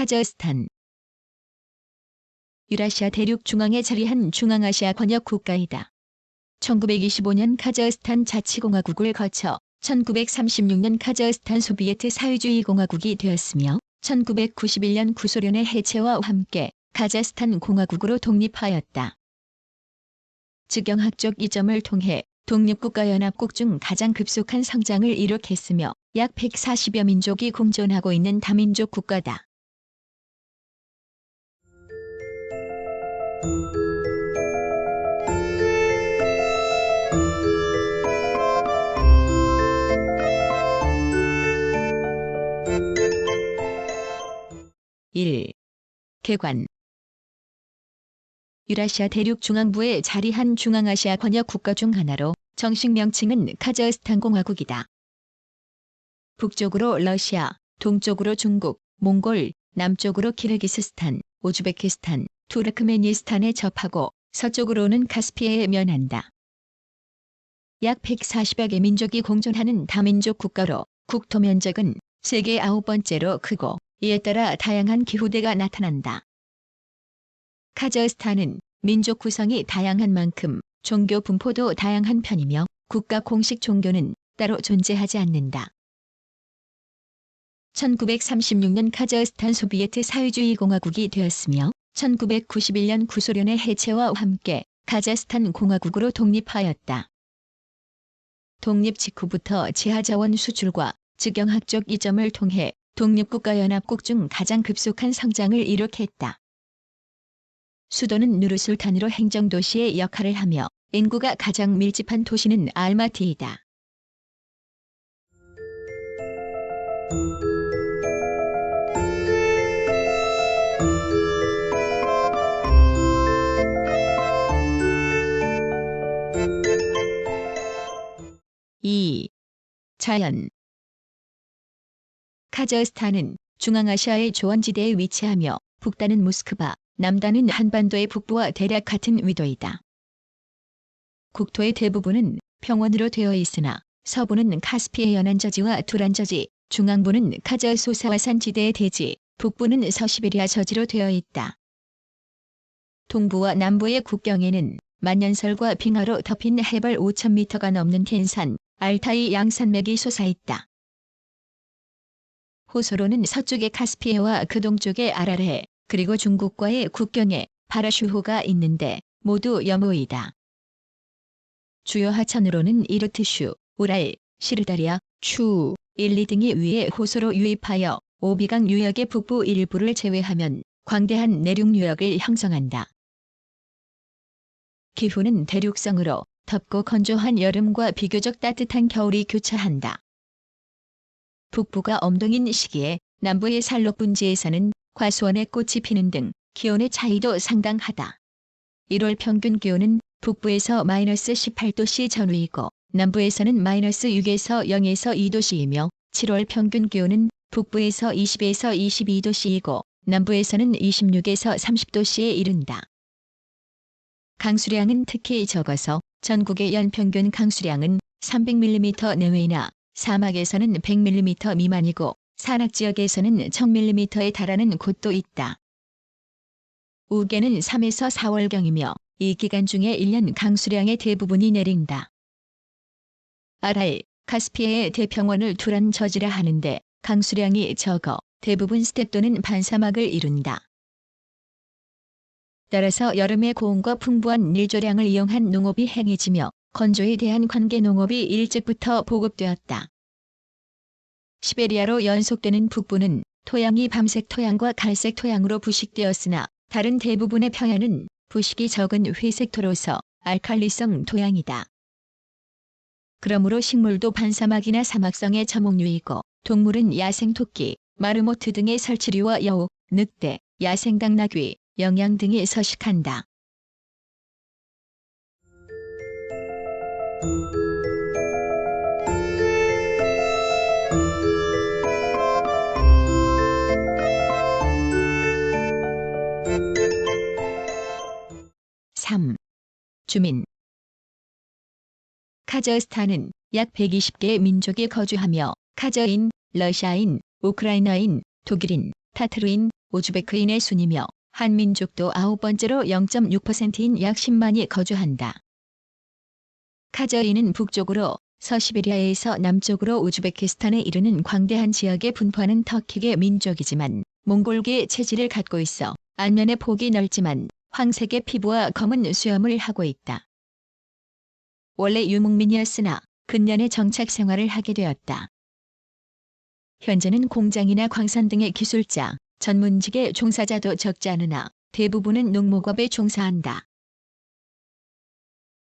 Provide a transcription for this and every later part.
카자흐스탄. 유라시아 대륙 중앙에 자리한 중앙아시아 권역 국가이다. 1925년 카자흐스탄 자치공화국을 거쳐 1936년 카자흐스탄 소비에트 사회주의 공화국이 되었으며 1991년 구소련의 해체와 함께 카자흐스탄 공화국으로 독립하였다. 지경학적 이점을 통해 독립국가연합국 중 가장 급속한 성장을 이룩했으며 약 140여 민족이 공존하고 있는 다민족 국가다. 개관. 유라시아 대륙 중앙부에 자리한 중앙아시아 권역 국가 중 하나로 정식 명칭은 카자흐스탄 공화국이다. 북쪽으로 러시아, 동쪽으로 중국, 몽골, 남쪽으로 키르기스스탄, 우즈베키스탄, 투르크메니스탄에 접하고 서쪽으로는 카스피해에 면한다. 약 140여 개 민족이 공존하는 다민족 국가로 국토 면적은 세계 9번째로 크고 이에 따라 다양한 기후대가 나타난다. 카자흐스탄은 민족 구성이 다양한 만큼 종교 분포도 다양한 편이며 국가 공식 종교는 따로 존재하지 않는다. 1936년 카자흐스탄 소비에트 사회주의 공화국이 되었으며 1991년 구소련의 해체와 함께 카자흐스탄 공화국으로 독립하였다. 독립 직후부터 지하자원 수출과 지경학적 이점을 통해 독립국가연합국 중 가장 급속한 성장을 이룩했다. 수도는 누르술탄으로 행정도시의 역할을 하며 인구가 가장 밀집한 도시는 알마티이다. 자연. 카자흐스탄은 중앙아시아의 조원지대에 위치하며 북단은 모스크바, 남단은 한반도의 북부와 대략 같은 위도이다. 국토의 대부분은 평원으로 되어 있으나 서부는 카스피해 연안저지와 투란저지, 중앙부는 카자흐소사와산 지대의 대지, 북부는 서시베리아 저지로 되어 있다. 동부와 남부의 국경에는 만년설과 빙하로 덮인 해발 5,000m가 넘는 겐산, 알타이 양산맥이 솟아있다. 호소로는 서쪽의 카스피해와 그 동쪽의 아랄해, 그리고 중국과의 국경에 바라슈호가 있는데 모두 여모이다. 주요 하천으로는 이르트슈, 우랄, 시르다리아, 추, 일리 등이 위에 호소로 유입하여 오비강 유역의 북부 일부를 제외하면 광대한 내륙 유역을 형성한다. 기후는 대륙성으로 덥고 건조한 여름과 비교적 따뜻한 겨울이 교차한다. 북부가 엄동인 시기에 남부의 산록 분지에서는 과수원의 꽃이 피는 등 기온의 차이도 상당하다. 1월 평균 기온은 북부에서 -18도씨 전후이고 남부에서는 -6에서 0에서 2도씨이며 7월 평균 기온은 북부에서 20에서 22도씨이고 남부에서는 26에서 30도씨에 이른다. 강수량은 특히 적어서 전국의 연평균 강수량은 300mm 내외나 사막에서는 100mm 미만이고 산악지역에서는 1000mm에 달하는 곳도 있다. 우기는 3에서 4월경이며 이 기간 중에 1년 강수량의 대부분이 내린다. 아랄, 카스피해의 대평원을 투란 저지라 하는데 강수량이 적어 대부분 스텝 또는 반사막을 이룬다. 따라서 여름의 고온과 풍부한 일조량을 이용한 농업이 행해지며 건조에 대한 관계 농업이 일찍부터 보급되었다. 시베리아로 연속되는 북부는 토양이 밤색 토양과 갈색 토양으로 부식되었으나 다른 대부분의 평야는 부식이 적은 회색 토로서 알칼리성 토양이다. 그러므로 식물도 반사막이나 사막성의 저목류이고 동물은 야생 토끼, 마르모트 등의 설치류와 여우, 늑대, 야생 당나귀, 영양 등이 서식한다. 3. 주민. 카자흐스탄은 약 120개의 민족이 거주하며 카자흐인, 러시아인, 우크라이나인, 독일인, 타타르인, 우즈베크인의 순이며 한민족도 9번째로 0.6%인 약 10만이 거주한다. 카자흐인은 북쪽으로 서시베리아에서 남쪽으로 우즈베키스탄에 이르는 광대한 지역에 분포하는 터키계 민족이지만 몽골계 체질을 갖고 있어 안면의 폭이 넓지만 황색의 피부와 검은 수염을 하고 있다. 원래 유목민이었으나 근년에 정착 생활을 하게 되었다. 현재는 공장이나 광산 등의 기술자, 전문직의 종사자도 적지 않으나 대부분은 농목업에 종사한다.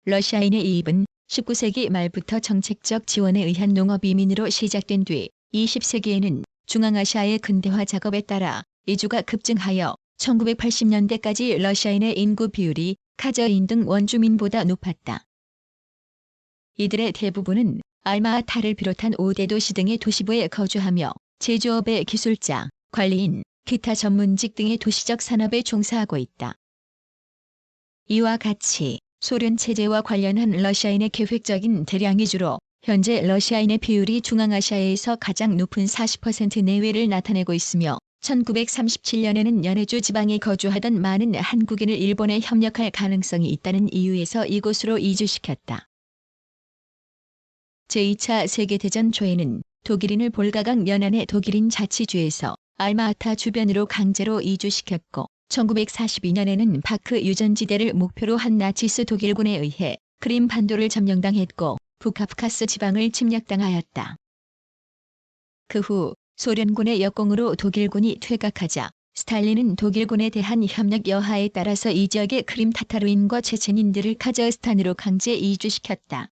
러시아인의 이입은 19세기 말부터 정책적 지원에 의한 농업 이민으로 시작된 뒤 20세기에는 중앙아시아의 근대화 작업에 따라 이주가 급증하여 1980년대까지 러시아인의 인구 비율이 카자흐인 등 원주민보다 높았다. 이들의 대부분은 알마아타를 비롯한 5대 도시 등의 도시부에 거주하며 제조업의 기술자, 관리인, 기타 전문직 등의 도시적 산업에 종사하고 있다. 이와 같이 소련 체제와 관련한 러시아인의 계획적인 대량 이주로 현재 러시아인의 비율이 중앙아시아에서 가장 높은 40% 내외를 나타내고 있으며 1937년에는 연해주 지방에 거주하던 많은 한국인을 일본에 협력할 가능성이 있다는 이유에서 이곳으로 이주시켰다. 제2차 세계대전 초에는 독일인을 볼가강 연안의 독일인 자치주에서 알마아타 주변으로 강제로 이주시켰고 1942년에는 바크 유전지대를 목표로 한 나치스 독일군에 의해 크림 반도를 점령당했고 북카프카스 지방을 침략당하였다. 그 후 소련군의 역공으로 독일군이 퇴각하자 스탈린은 독일군에 대한 협력 여하에 따라서 이 지역의 크림 타타르인과 체첸인들을 카자흐스탄으로 강제 이주시켰다.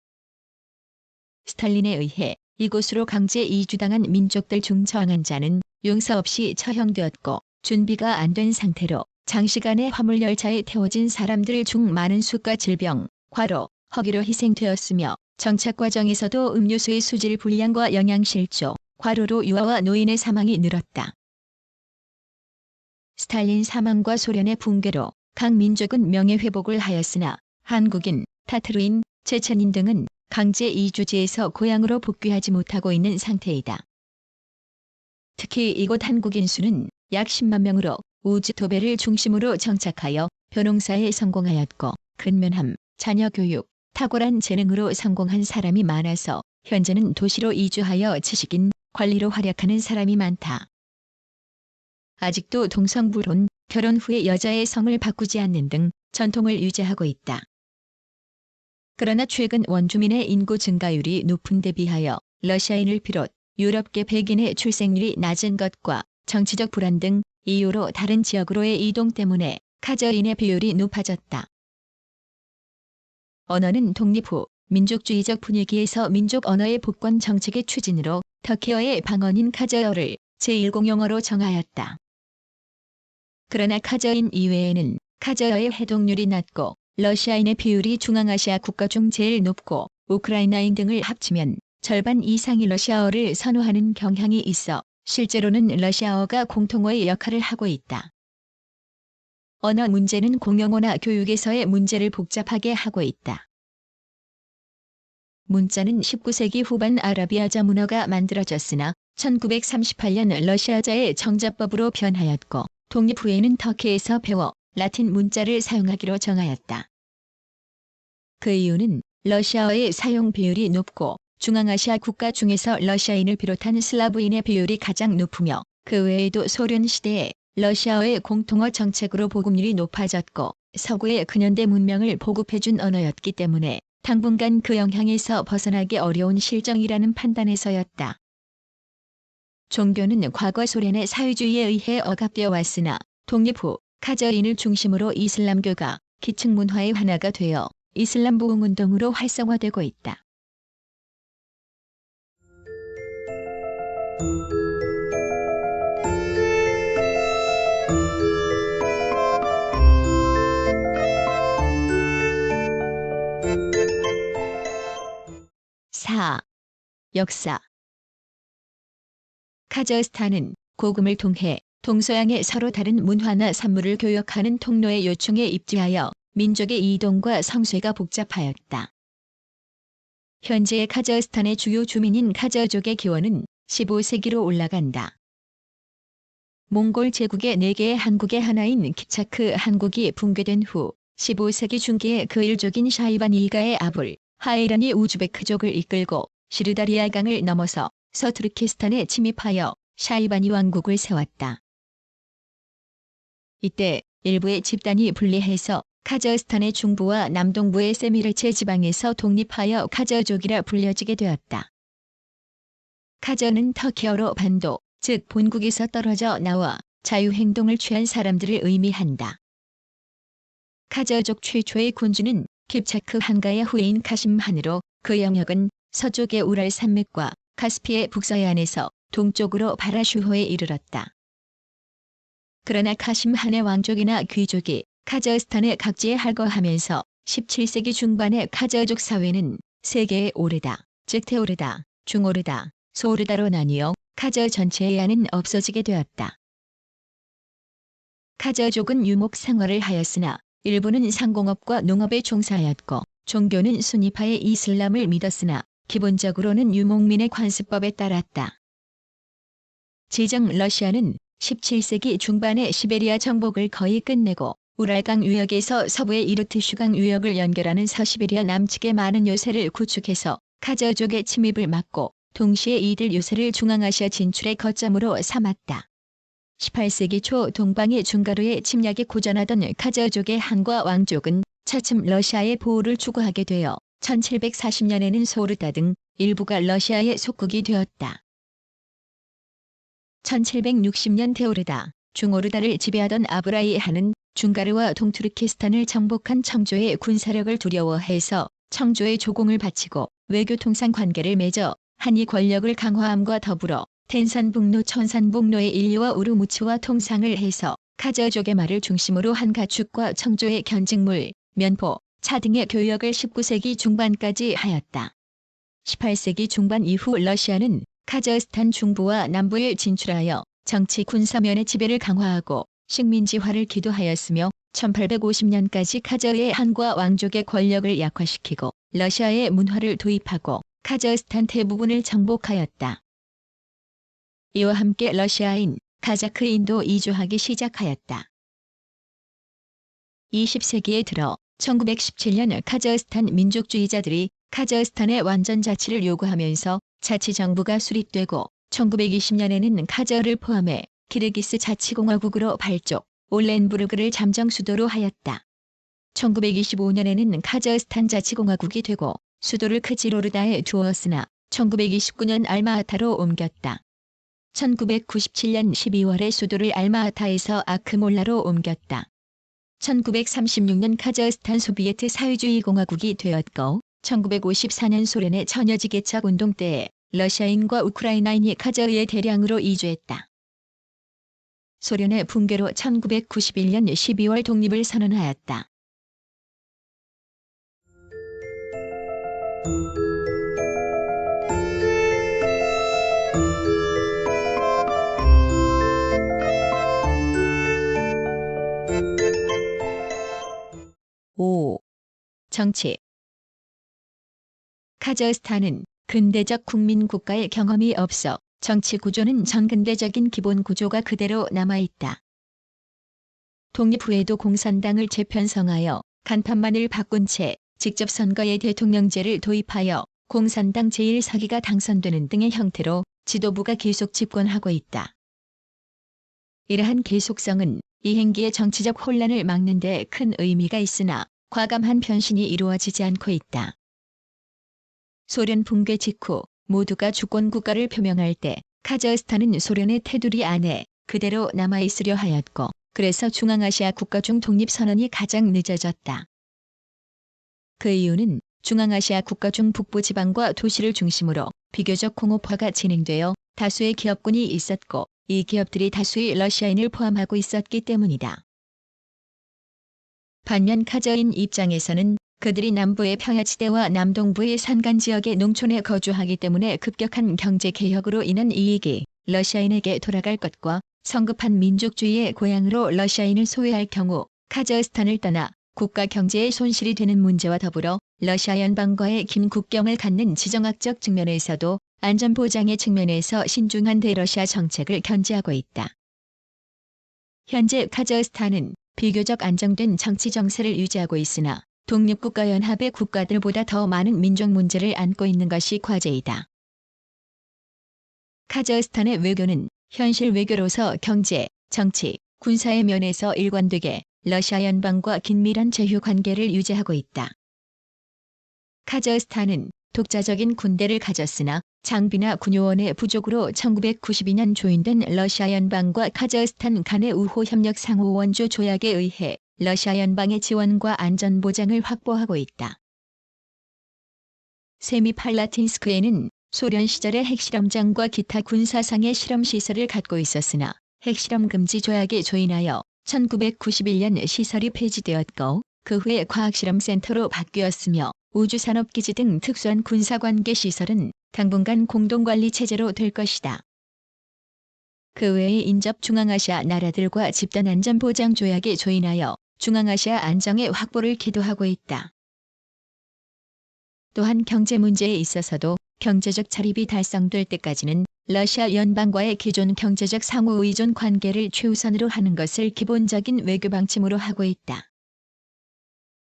스탈린에 의해 이곳으로 강제 이주당한 민족들 중 저항한 자는 용서 없이 처형되었고 준비가 안 된 상태로 장시간의 화물열차에 태워진 사람들 중 많은 수가 질병, 과로, 허기로 희생되었으며 정착 과정에서도 음료수의 수질 불량과 영양실조, 과로로 유아와 노인의 사망이 늘었다. 스탈린 사망과 소련의 붕괴로 각 민족은 명예회복을 하였으나 한국인, 타타르인, 체첸인 등은 강제 이주지에서 고향으로 복귀하지 못하고 있는 상태이다. 특히 이곳 한국인 수는 약 10만 명으로 우즈토베를 중심으로 정착하여 벼농사에 성공하였고 근면함, 자녀 교육, 탁월한 재능으로 성공한 사람이 많아서 현재는 도시로 이주하여 지식인, 관리로 활약하는 사람이 많다. 아직도 동성불혼, 결혼 후에 여자의 성을 바꾸지 않는 등 전통을 유지하고 있다. 그러나 최근 원주민의 인구 증가율이 높은 데 비하여 러시아인을 비롯 유럽계 백인의 출생률이 낮은 것과 정치적 불안 등 이유로 다른 지역으로의 이동 때문에 카자흐인의 비율이 높아졌다. 언어는 독립 후 민족주의적 분위기에서 민족 언어의 복권 정책의 추진으로 터키어의 방언인 카자흐어를 제1공용어로 정하였다. 그러나 카자흐인 이외에는 카자흐어의 해독률이 낮고 러시아인의 비율이 중앙아시아 국가 중 제일 높고 우크라이나인 등을 합치면 절반 이상이 러시아어를 선호하는 경향이 있어 실제로는 러시아어가 공통어의 역할을 하고 있다. 언어 문제는 공용어나 교육에서의 문제를 복잡하게 하고 있다. 문자는 19세기 후반 아라비아자 문어가 만들어졌으나 1938년 러시아자의 정자법으로 변하였고 독립 후에는 터키에서 배워 라틴 문자를 사용하기로 정하였다. 그 이유는 러시아어의 사용 비율이 높고 중앙아시아 국가 중에서 러시아인을 비롯한 슬라브인의 비율이 가장 높으며 그 외에도 소련 시대에 러시아어의 공통어 정책으로 보급률이 높아졌고 서구의 근현대 문명을 보급해준 언어였기 때문에 당분간 그 영향에서 벗어나기 어려운 실정이라는 판단에서였다. 종교는 과거 소련의 사회주의에 의해 억압되어 왔으나 독립 후 카자흐인을 중심으로 이슬람교가 기층 문화의 하나가 되어 이슬람 부흥운동으로 활성화되고 있다. 역사. 카자흐스탄은 고금을 통해 동서양의 서로 다른 문화나 산물을 교역하는 통로의 요청에 입주하여 민족의 이동과 성쇠가 복잡하였다. 현재 카자흐스탄의 주요 주민인 카자흐족의 기원은 15세기로 올라간다. 몽골 제국의 4개의 한국의 하나인 키차크 한국이 붕괴된 후 15세기 중기에 그 일족인 샤이반 이가의 아불 하이란이 우즈베크족을 이끌고 시르다리아강을 넘어서 서투르키스탄에 침입하여 샤이바니 왕국을 세웠다. 이때 일부의 집단이 분리해서 카자흐스탄의 중부와 남동부의 세미르체 지방에서 독립하여 카자흐족이라 불려지게 되었다. 카자흐는 터키어로 반도, 즉 본국에서 떨어져 나와 자유행동을 취한 사람들을 의미한다. 카자흐족 최초의 군주는 킵차크 한가의 후예인 카심한으로 그 영역은 서쪽의 우랄 산맥과 카스피의 북서해안에서 동쪽으로 바라슈호에 이르렀다. 그러나 카심한의 왕족이나 귀족이 카자흐스탄의 각지에 할거하면서 17세기 중반에 카자흐족 사회는 세 개의 오르다, 즉 테오르다, 중오르다, 소오르다로 나뉘어 카자흐 전체의 안은 없어지게 되었다. 카자흐족은 유목 생활을 하였으나 일부는 상공업과 농업에 종사하였고 종교는 수니파의 이슬람을 믿었으나 기본적으로는 유목민의 관습법에 따랐다. 제정 러시아는 17세기 중반에 시베리아 정복을 거의 끝내고 우랄강 유역에서 서부의 이르트슈강 유역을 연결하는 서시베리아 남측의 많은 요새를 구축해서 카자흐족의 침입을 막고 동시에 이들 요새를 중앙아시아 진출의 거점으로 삼았다. 18세기 초 동방의 중가루의 침략에 고전하던 카자흐족의 한과 왕족은 차츰 러시아의 보호를 추구하게 되어 1740년에는 소르다 등 일부가 러시아의 속국이 되었다. 1760년 테오르다, 중오르다를 지배하던 아브라이한은 중가르와 동투르키스탄을 정복한 청조의 군사력을 두려워해서 청조의 조공을 바치고 외교통상 관계를 맺어 한이 권력을 강화함과 더불어 텐산북로 천산북로의 인류와 우르무치와 통상을 해서 카자흐족의 말을 중심으로 한 가축과 청조의 견직물, 면포, 차 등의 교역을 19세기 중반까지 하였다. 18세기 중반 이후 러시아는 카자흐스탄 중부와 남부에 진출하여 정치 군사면의 지배를 강화하고 식민지화를 기도하였으며 1850년까지 카자흐의 한과 왕족의 권력을 약화시키고 러시아의 문화를 도입하고 카자흐스탄 대부분을 정복하였다. 이와 함께 러시아인, 카자흐인도 이주하기 시작하였다. 20세기에 들어 1917년 카자흐스탄 민족주의자들이 카자흐스탄의 완전 자치를 요구하면서 자치정부가 수립되고 1920년에는 카자흐를 포함해 키르기스 자치공화국으로 발족, 올렌부르그를 잠정 수도로 하였다. 1925년에는 카자흐스탄 자치공화국이 되고 수도를 크지로르다에 두었으나 1929년 알마아타로 옮겼다. 1997년 12월에 수도를 알마아타에서 아크몰라로 옮겼다. 1936년 카자흐스탄 소비에트 사회주의 공화국이 되었고 1954년 소련의 처녀지 개척 운동 때에 러시아인과 우크라이나인이 카자흐에 대량으로 이주했다. 소련의 붕괴로 1991년 12월 독립을 선언하였다. 정치. 카자흐스탄은 근대적 국민 국가의 경험이 없어 정치 구조는 전근대적인 기본 구조가 그대로 남아있다. 독립 후에도 공산당을 재편성하여 간판만을 바꾼 채 직접 선거에 대통령제를 도입하여 공산당 제1사기가 당선되는 등의 형태로 지도부가 계속 집권하고 있다. 이러한 계속성은 이행기의 정치적 혼란을 막는 데 큰 의미가 있으나 과감한 변신이 이루어지지 않고 있다. 소련 붕괴 직후 모두가 주권국가를 표명할 때 카자흐스탄은 소련의 테두리 안에 그대로 남아있으려 하였고 그래서 중앙아시아 국가 중 독립선언이 가장 늦어졌다. 그 이유는 중앙아시아 국가 중 북부 지방과 도시를 중심으로 비교적 공업화가 진행되어 다수의 기업군이 있었고 이 기업들이 다수의 러시아인을 포함하고 있었기 때문이다. 반면 카자흐인 입장에서는 그들이 남부의 평야지대와 남동부의 산간지역의 농촌에 거주하기 때문에 급격한 경제개혁으로 인한 이익이 러시아인에게 돌아갈 것과 성급한 민족주의의 고향으로 러시아인을 소외할 경우 카자흐스탄을 떠나 국가 경제에 손실이 되는 문제와 더불어 러시아 연방과의 긴 국경을 갖는 지정학적 측면에서도 안전보장의 측면에서 신중한 대러시아 정책을 견지하고 있다. 현재 카자흐스탄은 비교적 안정된 정치 정세를 유지하고 있으나 독립국가연합의 국가들보다 더 많은 민족 문제를 안고 있는 것이 과제이다. 카자흐스탄의 외교는 현실 외교로서 경제, 정치, 군사의 면에서 일관되게 러시아 연방과 긴밀한 제휴 관계를 유지하고 있다. 카자흐스탄은 독자적인 군대를 가졌으나 장비나 군요원의 부족으로 1992년 조인된 러시아 연방과 카자흐스탄 간의 우호 협력 상호 원조 조약에 의해 러시아 연방의 지원과 안전보장을 확보하고 있다. 세미팔라틴스크에는 소련 시절의 핵실험장과 기타 군사상의 실험시설을 갖고 있었으나 핵실험 금지 조약에 조인하여 1991년 시설이 폐지되었고 그 후에 과학실험센터로 바뀌었으며 우주산업기지 등 특수한 군사관계 시설은 당분간 공동관리 체제로 될 것이다. 그 외에 인접 중앙아시아 나라들과 집단안전보장 조약에 조인하여 중앙아시아 안정의 확보를 기도하고 있다. 또한 경제 문제에 있어서도 경제적 자립이 달성될 때까지는 러시아 연방과의 기존 경제적 상호의존 관계를 최우선으로 하는 것을 기본적인 외교 방침으로 하고 있다.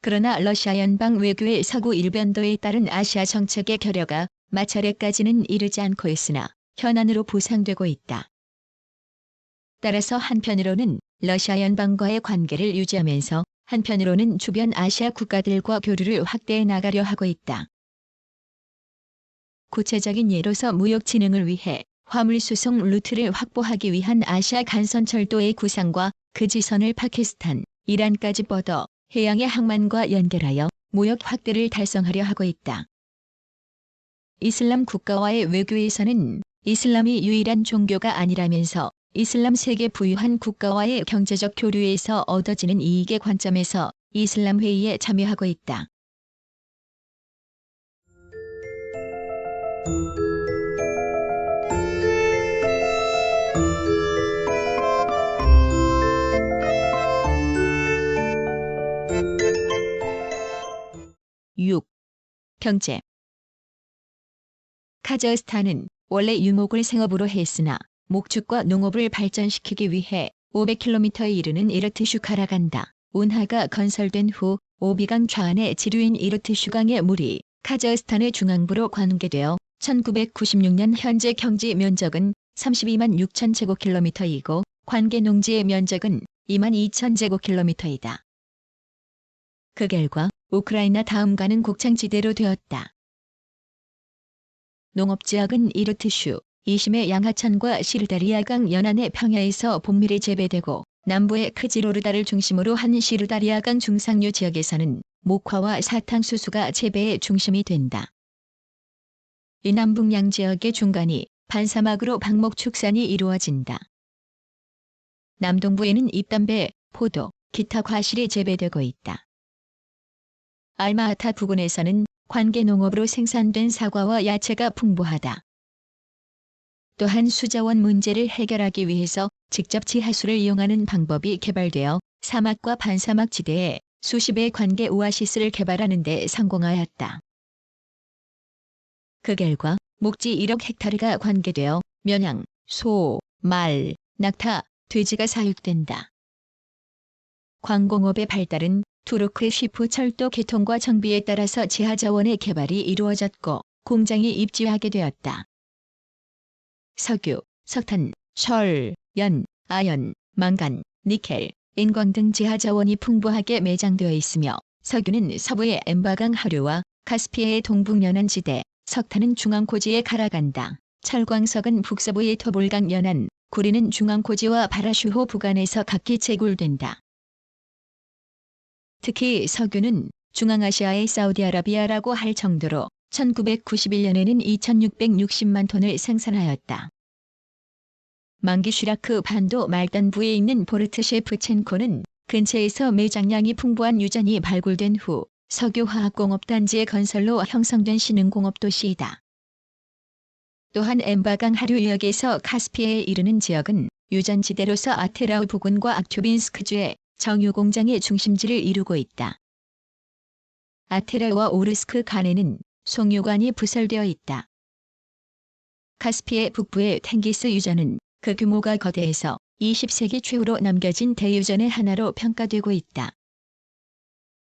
그러나 러시아 연방 외교의 서구 일변도에 따른 아시아 정책의 결여가 마찰에까지는 이르지 않고 있으나 현안으로 부상되고 있다. 따라서 한편으로는 러시아 연방과의 관계를 유지하면서 한편으로는 주변 아시아 국가들과 교류를 확대해 나가려 하고 있다. 구체적인 예로서 무역 진흥을 위해 화물 수송 루트를 확보하기 위한 아시아 간선철도의 구상과 그 지선을 파키스탄, 이란까지 뻗어 해양의 항만과 연결하여 무역 확대를 달성하려 하고 있다. 이슬람 국가와의 외교에서는 이슬람이 유일한 종교가 아니라면서 이슬람 세계 부유한 국가와의 경제적 교류에서 얻어지는 이익의 관점에서 이슬람 회의에 참여하고 있다. (6) 경제. 카자흐스탄은 원래 유목을 생업으로 했으나 목축과 농업을 발전시키기 위해 500km에 이르는 이르트슈카라간다 운하가 건설된 후 오비강 좌안의 지류인 이르트슈강의 물이 카자흐스탄의 중앙부로 관계되어 1996년 현재 경지 면적은 32만 6천 제곱킬로미터이고 관계 농지의 면적은 2만 2천 제곱킬로미터이다. 그 결과 우크라이나 다음가는 곡창지대로 되었다. 농업지역은 이르트슈, 이심의 양하천과 시르다리아강 연안의 평야에서 본밀이 재배되고 남부의 크지로르다를 중심으로 한 시르다리아강 중상류 지역에서는 목화와 사탕수수가 재배의 중심이 된다. 이 남북양 지역의 중간이 반사막으로 방목 축산이 이루어진다. 남동부에는 잎담배, 포도, 기타 과실이 재배되고 있다. 알마아타 부근에서는 관계 농업으로 생산된 사과와 야채가 풍부하다. 또한 수자원 문제를 해결하기 위해서 직접 지하수를 이용하는 방법이 개발되어 사막과 반사막 지대에 수십의 관계 오아시스를 개발하는 데 성공하였다. 그 결과 목지 1억 헥타르가 관계되어 면양, 소, 말, 낙타, 돼지가 사육된다. 광공업의 발달은 투르크 쉬프 철도 개통과 정비에 따라서 지하자원의 개발이 이루어졌고 공장이 입지하게 되었다. 석유, 석탄, 철, 연, 아연, 망간, 니켈, 인광 등 지하자원이 풍부하게 매장되어 있으며 석유는 서부의 엠바강 하류와 카스피해의 동북 연안지대, 석탄은 중앙코지에 가라간다. 철광석은 북서부의 토볼강 연안, 구리는 중앙코지와 바라슈호 부간에서 각기 채굴된다. 특히 석유는 중앙아시아의 사우디아라비아라고 할 정도로 1991년에는 2660만 톤을 생산하였다. 망기슈라크 반도 말단부에 있는 보르트 셰프첸코는 근처에서 매장량이 풍부한 유전이 발굴된 후 석유화학공업단지의 건설로 형성된 신흥공업도시이다. 또한 엠바강 하류역에서 카스피해에 이르는 지역은 유전지대로서 아테라우 부근과 악튜빈스크주에 정유 공장의 중심지를 이루고 있다. 아테라와 오르스크 간에는 송유관이 부설되어 있다. 카스피해 북부의 탱기스 유전은 그 규모가 거대해서 20세기 최후로 남겨진 대유전의 하나로 평가되고 있다.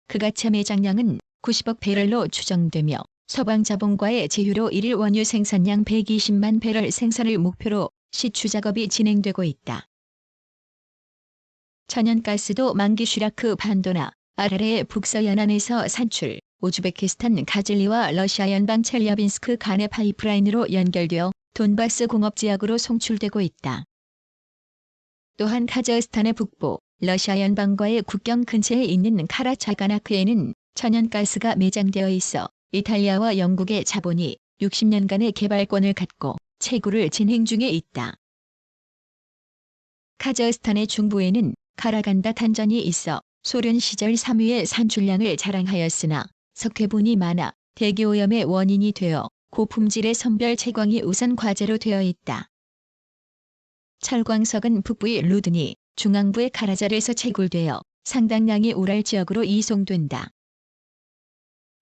그가차 매장량은 90억 배럴로 추정되며 서방 자본과의 제휴로 1일 원유 생산량 120만 배럴 생산을 목표로 시추 작업이 진행되고 있다. 천연가스도 만기슈라크 반도나 아라레의 북서연안에서 산출, 우즈베키스탄 가즐리와 러시아 연방 첼야빈스크 간의 파이프라인으로 연결되어 돈바스 공업지역으로 송출되고 있다. 또한 카자흐스탄의 북부, 러시아 연방과의 국경 근처에 있는 카라차가나크에는 천연가스가 매장되어 있어 이탈리아와 영국의 자본이 60년간의 개발권을 갖고 채굴을 진행 중에 있다. 카자흐스탄의 중부에는 카라간다 탄전이 있어 소련 시절 3위의 산출량을 자랑하였으나 석회분이 많아 대기오염의 원인이 되어 고품질의 선별 채광이 우선 과제로 되어 있다. 철광석은 북부의 루드니, 중앙부의 카라잘에서 채굴되어 상당량이 우랄 지역으로 이송된다.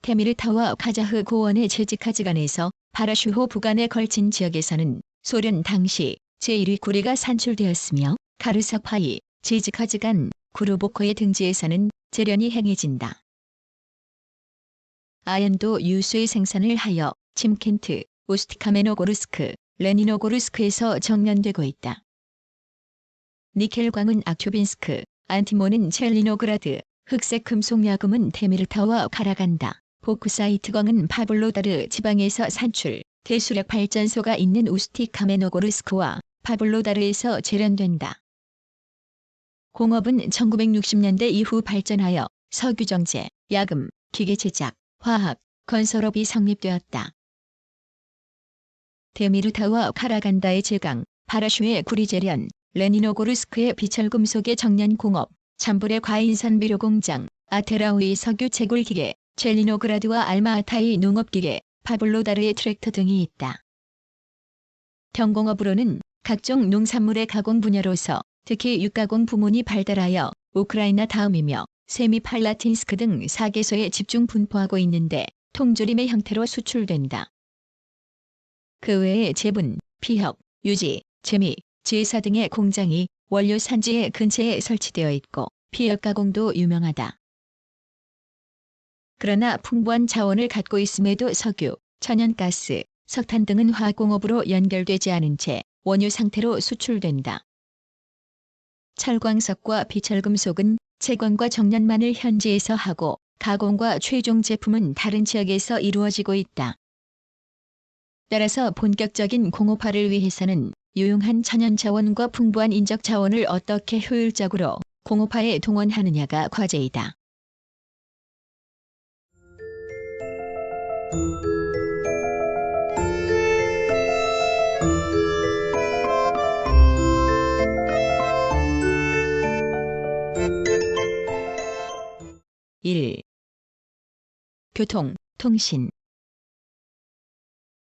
테미르타와 카자흐 고원의 제지카즈간에서 바라슈호 부간에 걸친 지역에서는 소련 당시 제1위 구리가 산출되었으며 카르사파이, 제지카즈간, 구르보코의 등지에서는 제련이 행해진다. 아연도 유수의 생산을 하여 침켄트, 우스티카메노고르스크, 레니노고르스크에서 정년되고 있다. 니켈광은 아큐빈스크, 안티몬은 첼리노그라드, 흑색 금속야금은 테미르타와 카라간다, 보크사이트광은 파블로다르 지방에서 산출, 대수력 발전소가 있는 우스티카메노고르스크와 파블로다르에서 제련된다. 공업은 1960년대 이후 발전하여 석유정제, 야금, 기계 제작, 화학, 건설업이 성립되었다. 테미르타와 카라간다의 제강, 바라슈의 구리제련, 레니노고르스크의 비철금속의 정년공업, 참불의 과인산 비료공장, 아테라우의 석유 채굴기계, 첼리노그라드와 알마아타의 농업기계, 파블로다르의 트랙터 등이 있다. 경공업으로는 각종 농산물의 가공 분야로서 특히 육가공 부문이 발달하여 우크라이나 다음이며 세미팔라틴스크 등 4개소에 집중 분포하고 있는데 통조림의 형태로 수출된다. 그 외에 제분, 피혁, 유지, 재미, 제사 등의 공장이 원료 산지의 근처에 설치되어 있고 피혁 가공도 유명하다. 그러나 풍부한 자원을 갖고 있음에도 석유, 천연가스, 석탄 등은 화공업으로 연결되지 않은 채 원유 상태로 수출된다. 철광석과 비철금속은 채광과 정년만을 현지에서 하고 가공과 최종 제품은 다른 지역에서 이루어지고 있다. 따라서 본격적인 공업화를 위해서는 유용한 천연자원과 풍부한 인적 자원을 어떻게 효율적으로 공업화에 동원하느냐가 과제이다. (1) 교통, 통신.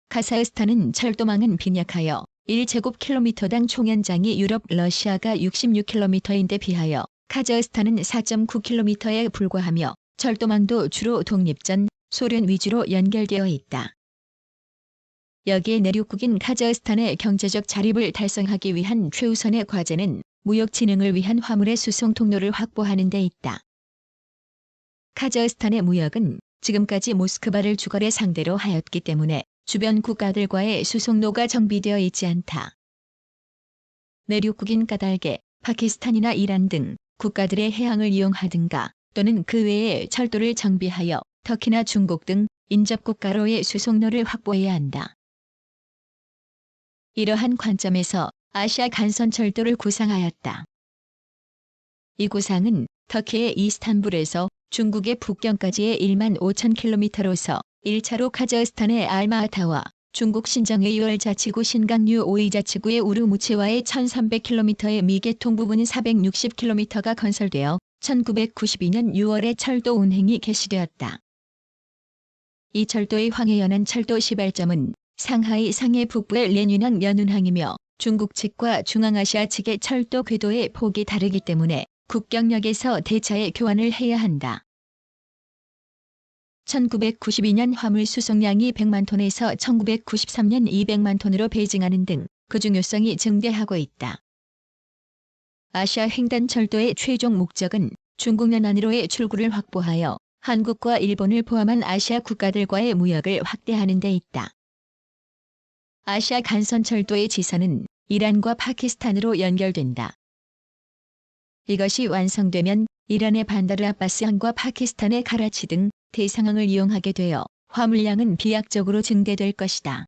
카자흐스탄은 철도망은 빈약하여 1제곱킬로미터당 총연장이 유럽 러시아가 66km인데 비하여 카자흐스탄은 4.9km에 불과하며 철도망도 주로 독립전 소련 위주로 연결되어 있다. 여기에 내륙국인 카자흐스탄의 경제적 자립을 달성하기 위한 최우선의 과제는 무역 진흥을 위한 화물의 수송 통로를 확보하는 데 있다. 카자흐스탄의 무역은 지금까지 모스크바를 주거래 상대로 하였기 때문에 주변 국가들과의 수송로가 정비되어 있지 않다. 내륙국인 까닭에 파키스탄이나 이란 등 국가들의 해항을 이용하든가 또는 그 외에 철도를 정비하여 터키나 중국 등 인접국가로의 수송로를 확보해야 한다. 이러한 관점에서 아시아 간선철도를 구상하였다. 이 구상은 터키의 이스탄불에서 중국의 북경까지의 15,000km로서 1차로 카자흐스탄의 알마아타와 중국 신정의 6월 자치구 신강류 5위 자치구의 우르무치와의 1,300km의 미개통 부분 460km가 건설되어 1992년 6월에 철도 운행이 개시되었다. 이 철도의 황해연안 철도 시발점은 상하이 상해 북부의 렌유낭 연운항이며 중국 측과 중앙아시아 측의 철도 궤도의 폭이 다르기 때문에 국경역에서 대차에 교환을 해야 한다. 1992년 화물 수송량이 100만 톤에서 1993년 200만 톤으로 배증하는 등 그 중요성이 증대하고 있다. 아시아 횡단철도의 최종 목적은 중국 연안으로의 출구를 확보하여 한국과 일본을 포함한 아시아 국가들과의 무역을 확대하는 데 있다. 아시아 간선철도의 지선은 이란과 파키스탄으로 연결된다. 이것이 완성되면 이란의 반다르 아바스항과 파키스탄의 카라치 등 대상항을 이용하게 되어 화물량은 비약적으로 증대될 것이다.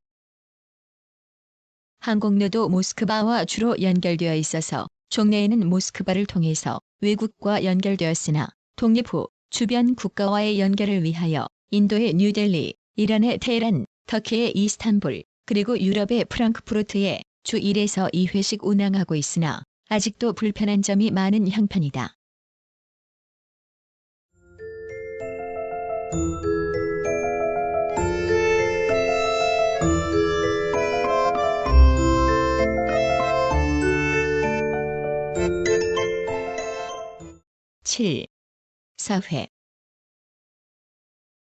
항공로도 모스크바와 주로 연결되어 있어서 종래에는 모스크바를 통해서 외국과 연결되었으나 독립 후 주변 국가와의 연결을 위하여 인도의 뉴델리, 이란의 테헤란, 터키의 이스탄불, 그리고 유럽의 프랑크푸르트에 주 1에서 2회씩 운항하고 있으나 아직도 불편한 점이 많은 형편이다. (7) 사회.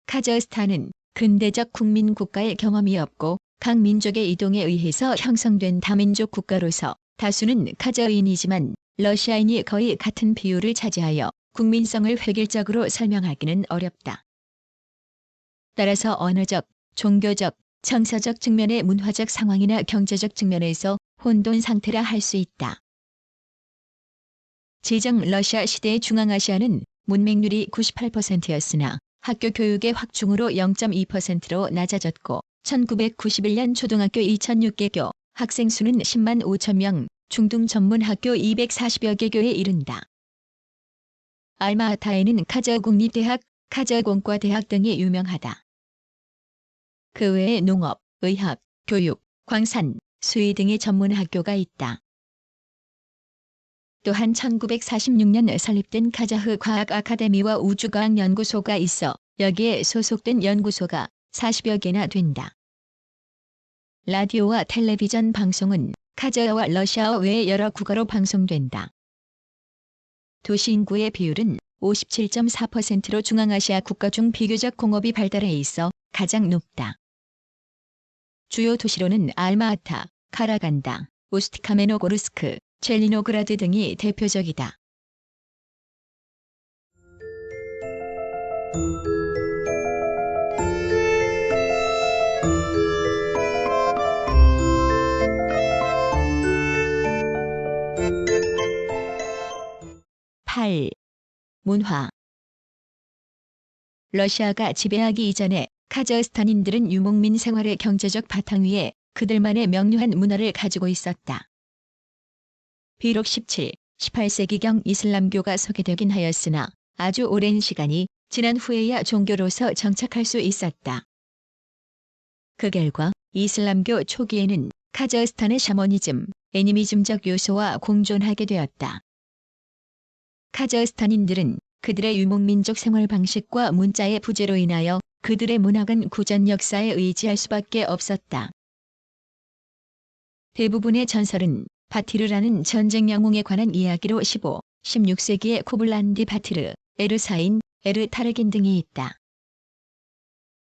카자흐스탄은 근대적 국민 국가의 경험이 없고 각 민족의 이동에 의해서 형성된 다민족 국가로서 다수는 카자흐인이지만 러시아인이 거의 같은 비율을 차지하여 국민성을 획일적으로 설명하기는 어렵다. 따라서 언어적, 종교적, 정서적 측면의 문화적 상황이나 경제적 측면에서 혼돈 상태라 할 수 있다. 제정 러시아 시대의 중앙아시아는 문맹률이 98%였으나 학교 교육의 확충으로 0.2%로 낮아졌고 1991년 초등학교 2,006개교, 학생 수는 10만 5천 명, 중등 전문 학교 240여 개교에 이른다. 알마아타에는 카자흐 국립대학, 카자흐 공과대학 등이 유명하다. 그 외에 농업, 의학, 교육, 광산, 수의 등의 전문 학교가 있다. 또한 1946년 설립된 카자흐 과학 아카데미와 우주과학연구소가 있어 여기에 소속된 연구소가 40여 개나 된다. 라디오와 텔레비전 방송은 카자흐와 러시아어 외의 여러 국어로 방송된다. 도시 인구의 비율은 57.4%로 중앙아시아 국가 중 비교적 공업이 발달해 있어 가장 높다. 주요 도시로는 알마아타, 카라간다, 우스트카메노고르스크, 첼리노그라드 등이 대표적이다. (8) 문화. 러시아가 지배하기 이전에 카자흐스탄인들은 유목민 생활의 경제적 바탕 위에 그들만의 명료한 문화를 가지고 있었다. 비록 17, 18세기경 이슬람교가 소개되긴 하였으나 아주 오랜 시간이 지난 후에야 종교로서 정착할 수 있었다. 그 결과 이슬람교 초기에는 카자흐스탄의 샤머니즘, 애니미즘적 요소와 공존하게 되었다. 카자흐스탄인들은 그들의 유목민족 생활 방식과 문자의 부재로 인하여 그들의 문학은 구전 역사에 의지할 수밖에 없었다. 대부분의 전설은 바티르라는 전쟁 영웅에 관한 이야기로 15, 16세기의 코블란디 바티르, 에르사인, 에르타르긴 등이 있다.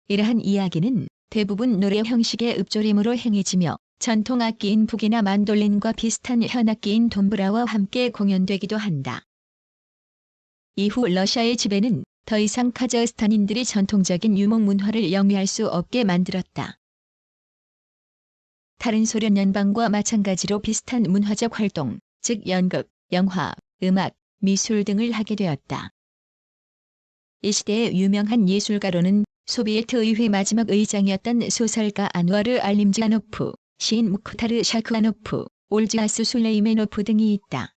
이러한 이야기는 대부분 노래 형식의 읊조림으로 행해지며 전통 악기인 북이나 만돌린과 비슷한 현악기인 돔브라와 함께 공연되기도 한다. 이후 러시아의 지배는 더 이상 카자흐스탄인들이 전통적인 유목 문화를 영위할 수 없게 만들었다. 다른 소련 연방과 마찬가지로 비슷한 문화적 활동, 즉 연극, 영화, 음악, 미술 등을 하게 되었다. 이 시대의 유명한 예술가로는 소비에트 의회 마지막 의장이었던 소설가 안와르 알림지아노프, 시인 무크타르 샤크아노프, 올지아스 술레이메노프 등이 있다.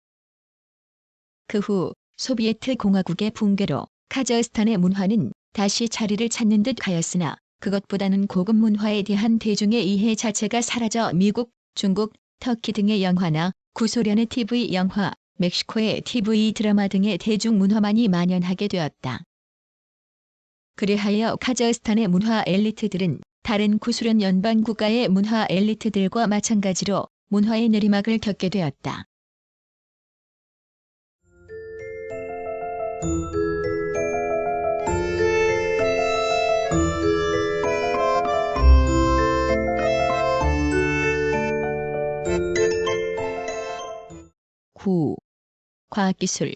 그 후 소비에트 공화국의 붕괴로 카자흐스탄의 문화는 다시 자리를 찾는 듯 하였으나 그것보다는 고급 문화에 대한 대중의 이해 자체가 사라져 미국, 중국, 터키 등의 영화나 구소련의 TV 영화, 멕시코의 TV 드라마 등의 대중문화만이 만연하게 되었다. 그리하여 카자흐스탄의 문화 엘리트들은 다른 구소련 연방 국가의 문화 엘리트들과 마찬가지로 문화의 내리막을 겪게 되었다. 9. 과학기술.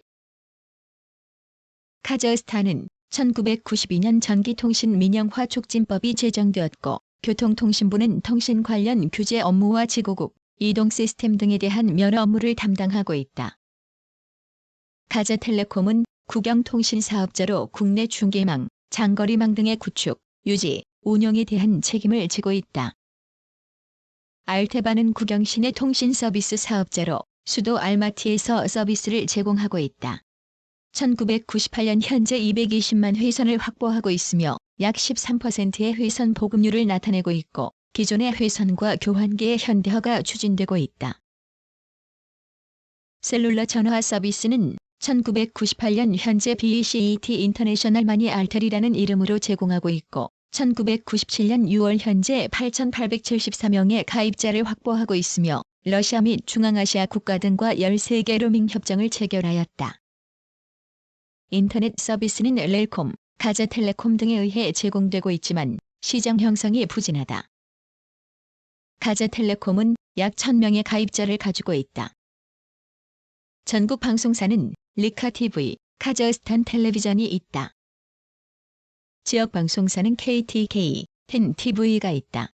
카자흐스탄은 1992년 전기통신 민영화 촉진법이 제정되었고 교통통신부는 통신 관련 규제 업무와 지구국, 이동 시스템 등에 대한 면허 업무를 담당하고 있다. 카자텔레콤은 국영통신 사업자로 국내 중계망, 장거리망 등의 구축, 유지, 운영에 대한 책임을 지고 있다. 알테바는 국영시내 통신 서비스 사업자로 수도 알마티에서 서비스를 제공하고 있다. 1998년 현재 220만 회선을 확보하고 있으며 약 13%의 회선 보급률을 나타내고 있고 기존의 회선과 교환기의 현대화가 추진되고 있다. 셀룰러 전화 서비스는 1998년 현재 BECET 인터내셔널 마니 알텔이라는 이름으로 제공하고 있고 1997년 6월 현재 8,874명의 가입자를 확보하고 있으며 러시아 및 중앙아시아 국가 등과 13개 로밍 협정을 체결하였다. 인터넷 서비스는 렐콤, 카자텔레콤 등에 의해 제공되고 있지만 시장 형성이 부진하다. 카자텔레콤은 약 1,000명의 가입자를 가지고 있다. 전국 방송사는 리카TV, 카자흐스탄 텔레비전이 있다. 지역 방송사는 KTK, 텐TV가 있다.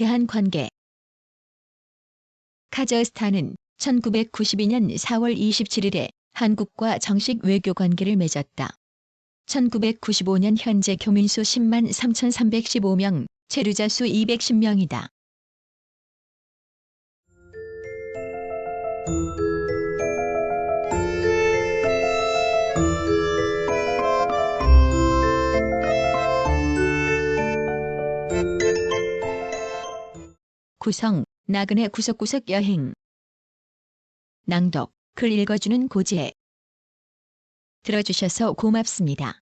대한관계. 카자흐스탄은 1992년 4월 27일에 한국과 정식 외교 관계를 맺었다. 1995년 현재 교민수 10만 3,315명, 체류자 수 210명이다. 구성, 나그네 구석구석 여행. 낭독, 글 읽어주는 고지혜. 들어주셔서 고맙습니다.